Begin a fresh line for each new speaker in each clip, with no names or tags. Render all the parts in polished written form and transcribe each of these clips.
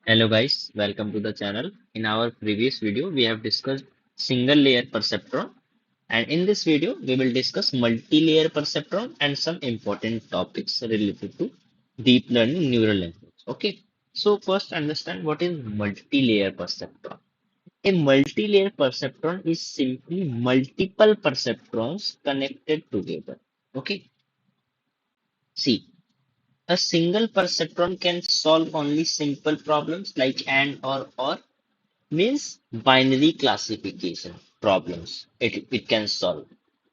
Hello guys, welcome to the channel. In our previous video, we have discussed single layer perceptron, and in this video, we will discuss multi-layer perceptron and some important topics related to deep learning neural networks. Okay, so first understand what is multi-layer perceptron. A multi-layer perceptron is simply multiple perceptrons connected together. Okay, see. A single perceptron can solve only simple problems like AND or means binary classification problems. It can solve.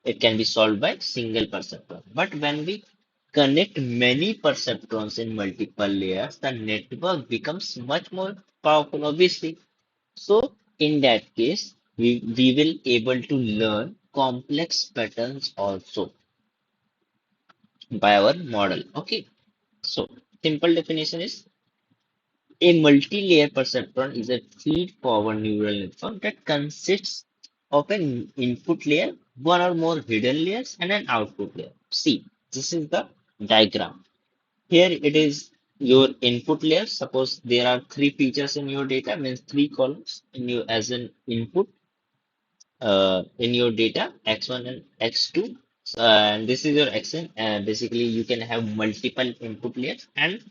It can be solved by single perceptron. But when we connect many perceptrons in multiple layers, the network becomes much more powerful, obviously. So in that case, we will able to learn complex patterns also by our model. Okay. So simple definition is a multi-layer perceptron is a feed-forward neural network that consists of an input layer, one or more hidden layers, and an output layer. See, this is the diagram. Here it is your input layer. Suppose there are three features in your data, means three columns in you as an input in your data, x1 and x2. And this is your xn. Basically, you can have multiple input layers and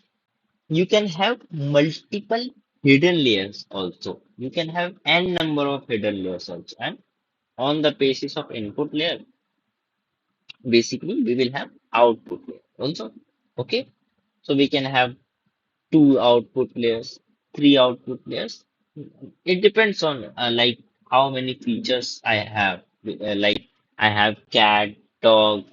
you can have multiple hidden layers also. You can have n number of hidden layers also. And on the basis of input layer, basically we will have output layer also. Okay. So we can have two output layers, three output layers. It depends on like how many features I have. Like I have cat, dog,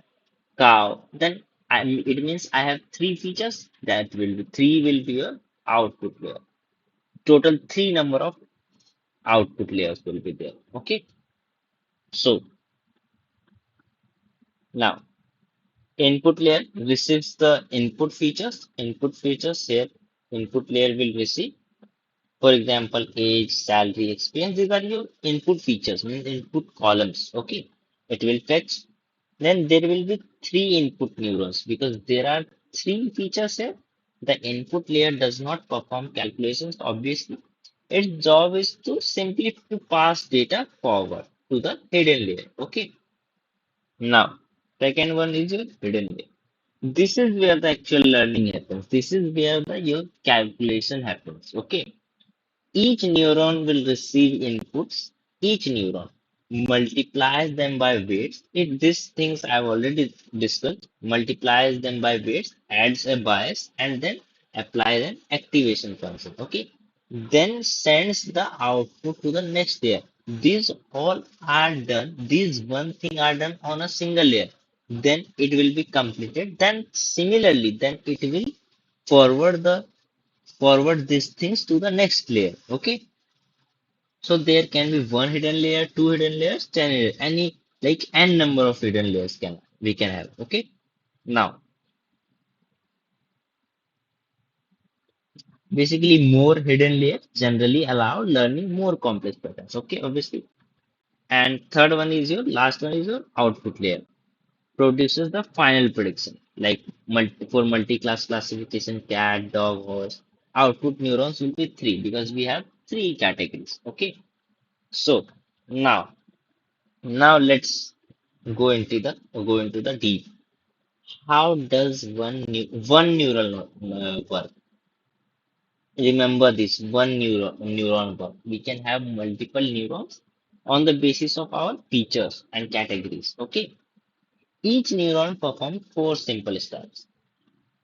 cow. Then it means I have three features. That will be three will be a output layer. Total three number of output layers will be there. Okay. So now input layer receives the input features. Input features here. Input layer will receive, for example, age, salary, experience. These are your input features, means input columns. Okay. It will fetch. Then there will be three input neurons because there are three features here. The input layer does not perform calculations, obviously. Its job is to simply to pass data forward to the hidden layer. Okay. Now, second one is your hidden layer. This is where the actual learning happens. This is where the your calculation happens. Okay. Each neuron will receive inputs. Each neuron multiplies them by weights. These things I've already discussed. Multiplies them by weights, adds a bias, and then applies an activation function. Okay. Then sends the output to the next layer. These all are done. These one thing are done on a single layer. Then it will be completed. Then similarly, then it will forward the forward these things to the next layer. Okay. So there can be one hidden layer, two hidden layers, ten any like n number of hidden layers can we can have. Okay. Now basically more hidden layers generally allow learning more complex patterns. Okay, obviously. And third one is your last one is your output layer. Produces the final prediction. Like for multi-class classification, cat, dog, horse. Output neurons will be three because we have three categories. Okay. So now let's go into the deep. How does one neural work? Remember this one neuron work. We can have multiple neurons on the basis of our features and categories. Okay. Each neuron performs four simple steps.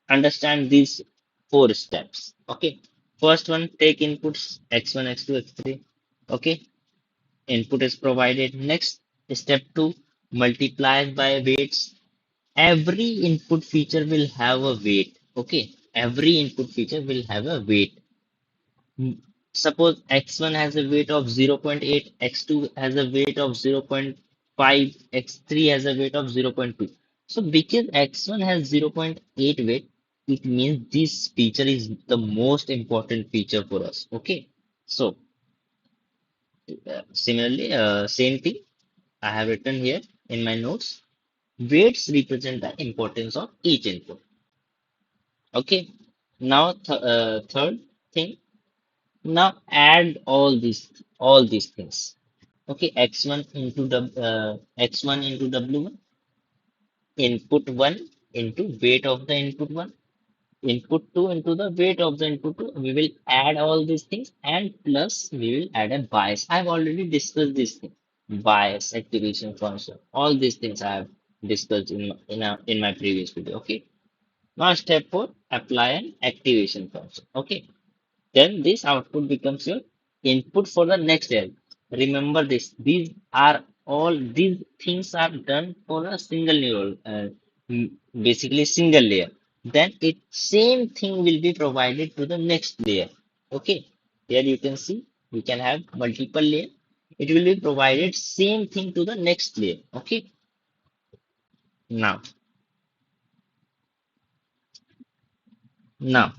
Understand these four steps. Okay. First one, take inputs x1, x2, x3. Okay. Input is provided. Next, step two, multiplies by weights. Every input feature will have a weight. Okay. Every input feature will have a weight. Suppose x1 has a weight of 0.8, x2 has a weight of 0.5, x3 has a weight of 0.2. So because x1 has 0.8 weight, it means this feature is the most important feature for us. Okay. So similarly, same thing I have written here in my notes. Weights represent the importance of each input. Okay. Now, third thing, Now add all these things. Okay, x1 into x1 into w1, input 1 into weight of the input 1, input 2 into the weight of the input 2. We will add all these things and plus we will add a bias. I've already discussed this thing. Bias, activation function, all these things I have discussed in my previous video. Okay. Now step 4, apply an activation function. Okay. Then this output becomes your input for the next layer. Remember this. These things are done for a single neural, basically single layer. Then it same thing will be provided to the next layer. Okay. Here you can see we can have multiple layer. It will be provided same thing to the next layer. Okay. Now, now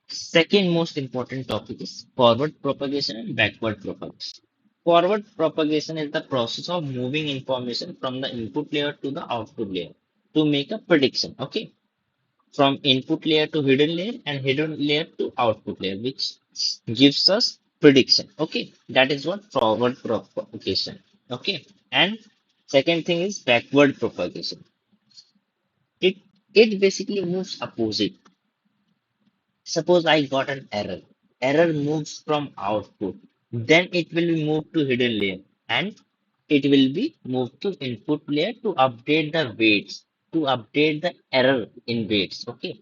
second most important topic is forward propagation and backward propagation. Forward propagation is the process of moving information from the input layer to the output layer to make a prediction. Okay, from input layer to hidden layer and hidden layer to output layer, which gives us prediction. Okay, that is what forward propagation. Okay, and second thing is backward propagation. It it basically moves opposite. Suppose I got an error. Error moves from output. Then it will be moved to hidden layer and it will be moved to input layer to update the weights, to update the error in weights. Okay.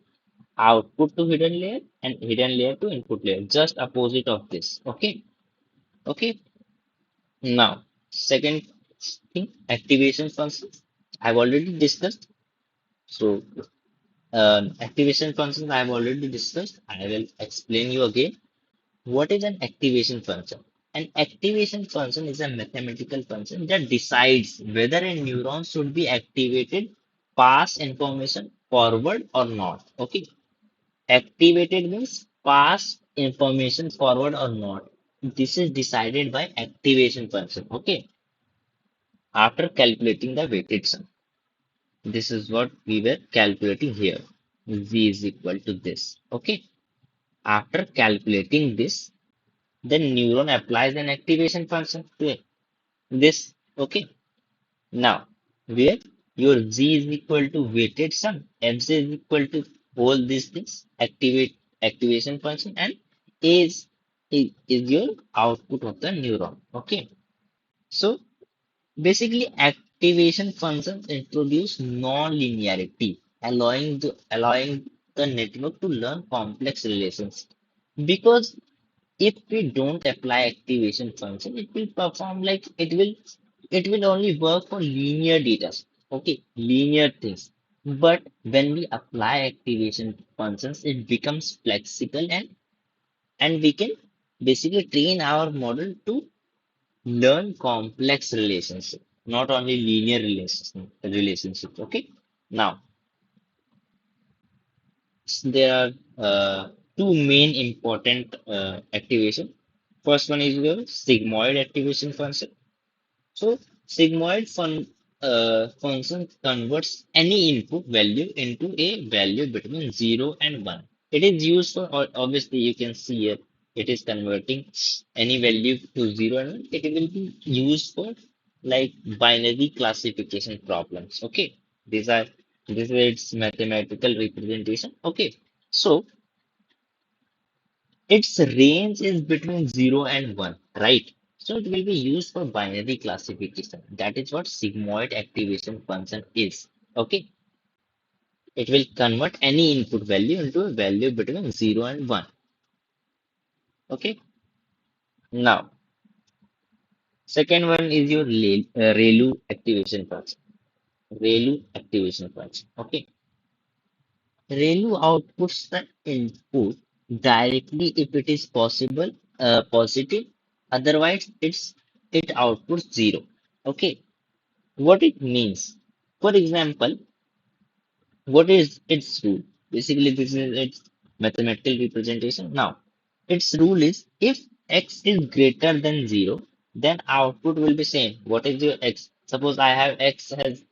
Output to hidden layer and hidden layer to input layer. Just opposite of this. Okay. Okay. Now, second thing, activation functions. I've already discussed. So, activation functions I've already discussed. I will explain you again. What is an activation function? An activation function is a mathematical function that decides whether a neuron should be activated, pass information forward or not. Okay. Activated means pass information forward or not. This is decided by activation function. Okay. After calculating the weighted sum. This is what we were calculating here. Z is equal to this. Okay. After calculating this, then neuron applies an activation function to this. Okay. Now, where your z is equal to weighted sum, fz is equal to all these things, activation function, and a is your output of the neuron. Okay. So basically, activation functions introduce non-linearity, allowing the network to learn complex relations. Because if we don't apply activation function, it will perform like it will only work for linear data. Okay, linear things. But when we apply activation functions, it becomes flexible and we can basically train our model to learn complex relationships, not only linear relationships. Okay. Now there are two main important activation. First one is your sigmoid activation function. So sigmoid function converts any input value into a value between 0 and 1. It is used for, obviously you can see here, it is converting any value to 0 and 1. It will be used for like binary classification problems. Okay. These are this is its mathematical representation. Okay. So its range is between 0 and 1, right? So it will be used for binary classification. That is what sigmoid activation function is. Okay. It will convert any input value into a value between 0 and 1. Okay. Now, second one is your ReLU activation function. ReLU activation function. Okay. ReLU outputs the input directly if it is positive. Otherwise, it outputs 0. Okay. What it means? For example, what is its rule? Basically, this is its mathematical representation. Now, its rule is if x is greater than 0, then output will be same. What is your x? Suppose I have x has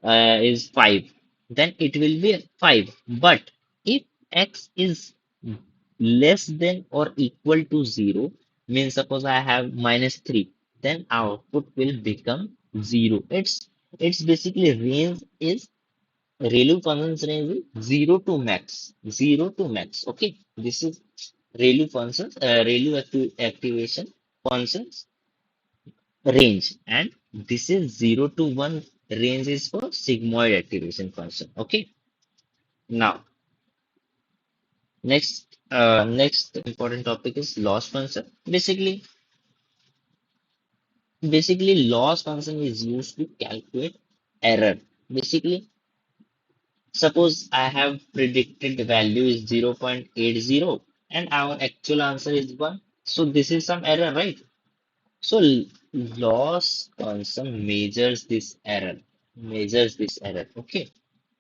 is 5, then it will be 5. But if x is less than or equal to 0 means suppose I have minus 3, then output will become 0. It's basically range is ReLU functions range is 0 to max. 0 to max. Okay. This is ReLU functions, ReLU activation functions range, and this is 0 to 1 range is for sigmoid activation function. Okay. Now, next important topic is loss function. Basically loss function is used to calculate error. Basically, suppose I have predicted the value is 0.80 and our actual answer is 1. So this is some error, right? So loss function measures this error. Okay.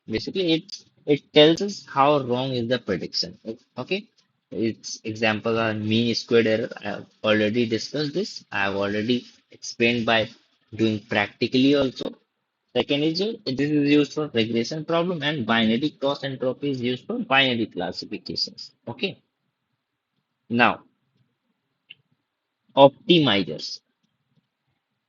Basically, it tells us how wrong is the prediction. Okay. Its examples are mean squared error. I have already discussed this. I have already explained by doing practically also. Second is this is used for regression problem, and binary cross entropy is used for binary classifications. Okay. Now, optimizers.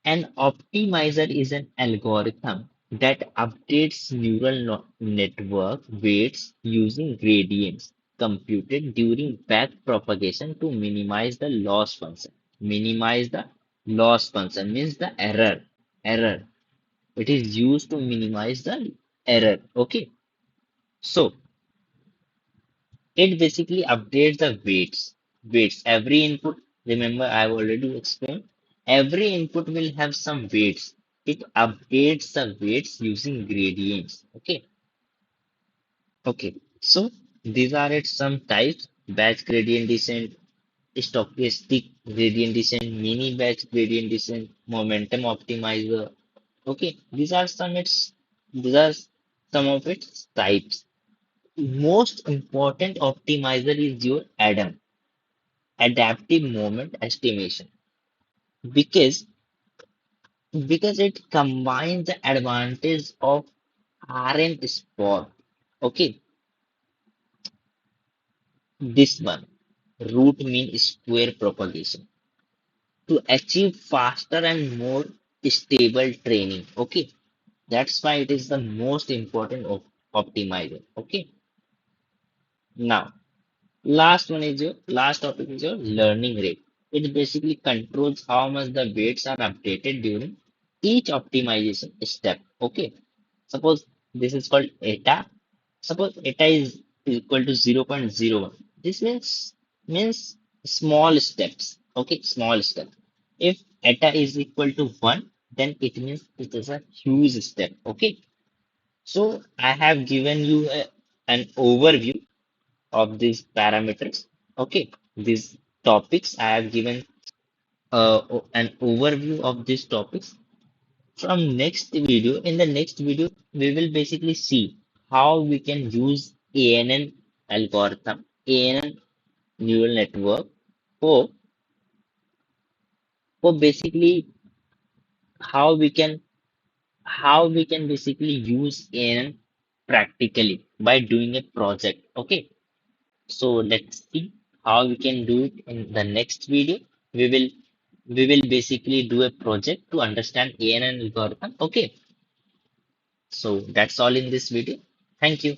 An optimizer is an algorithm that updates neural network weights using gradients computed during backpropagation to minimize the loss function. Minimize the loss function means the error. Error. It is used to minimize the error. Okay. So it basically updates the weights. Weights. Every input, remember I've already explained, every input will have some weights. It updates the weights using gradients. Okay. Okay. So these are its some types: batch gradient descent, stochastic gradient descent, mini batch gradient descent, momentum optimizer. Okay. These are some of its types. Most important optimizer is your ADAM, adaptive moment estimation, because it combines the advantage of RN spot. Okay, this one, root mean square propagation, to achieve faster and more stable training. Okay, that's why it is the most important of optimizer. Okay, now last topic is your learning rate. It basically controls how much the weights are updated during each optimization step. Okay. Suppose this is called eta. Suppose eta is equal to 0.01. This means small steps. Okay, small step. If eta is equal to 1, then it means it is a huge step. Okay. So I have given you an overview of these parameters. Okay, these topics I have given an overview of these topics. From next video, in the next video, we will basically see how we can use ANN algorithm, ANN neural network for basically how we can basically use ANN practically by doing a project. Okay. So let's see how we can do it in the next video. We will basically do a project to understand ANN algorithm. Okay. So that's all in this video. Thank you.